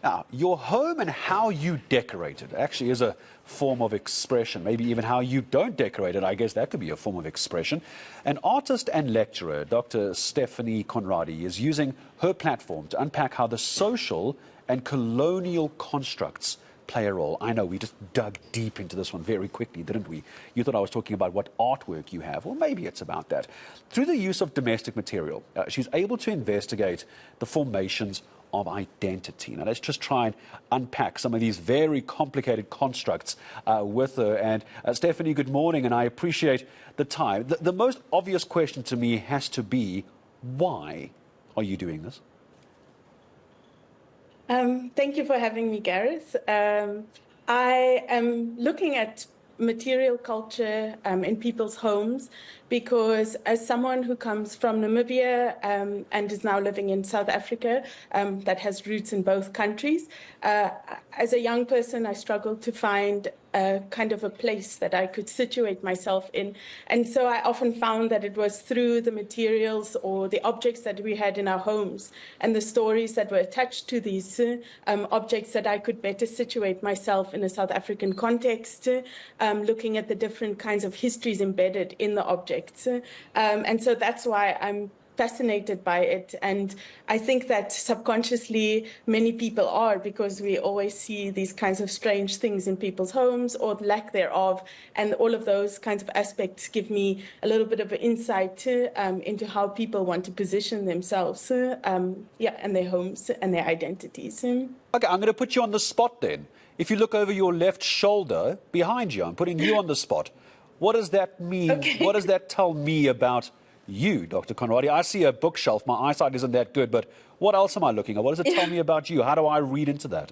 Now, your home and how you decorate it actually is a form of expression. Maybe even how you don't decorate it, I guess that could be a form of expression. An artist and lecturer, Dr. Stephané Conradie, is using her platform to unpack how the social and colonial constructs play a role. I know we just dug deep into this one very quickly, didn't we? You thought I was talking about what artwork you have. Well, maybe it's about that. Through the use of domestic material, she's able to investigate the formations of identity. Now, let's just try and unpack some of these very complicated constructs with her. And Stephané, good morning, and I appreciate the time. The most obvious question to me has to be, why are you doing this? Thank you for having me, Gareth. I am looking at material culture in people's homes because as someone who comes from Namibia and is now living in South Africa that has roots in both countries, as a young person, I struggled to find kind of a place that I could situate myself in. And so I often found that it was through the materials or the objects that we had in our homes and the stories that were attached to these objects that I could better situate myself in a South African context, looking at the different kinds of histories embedded in the objects. And so that's why I'm fascinated by it. And I think that subconsciously many people are, because we always see these kinds of strange things in people's homes or lack thereof. And all of those kinds of aspects give me a little bit of an insight into how people want to position themselves, and their homes and their identities. Okay, I'm going to put you on the spot then. If you look over your left shoulder behind you, I'm putting you on the spot. What does that mean? Okay. What does that tell me about you, Dr. Conradie? I see a bookshelf. My eyesight isn't that good, but what else am I looking at? What does it tell me about you? How do I read into that?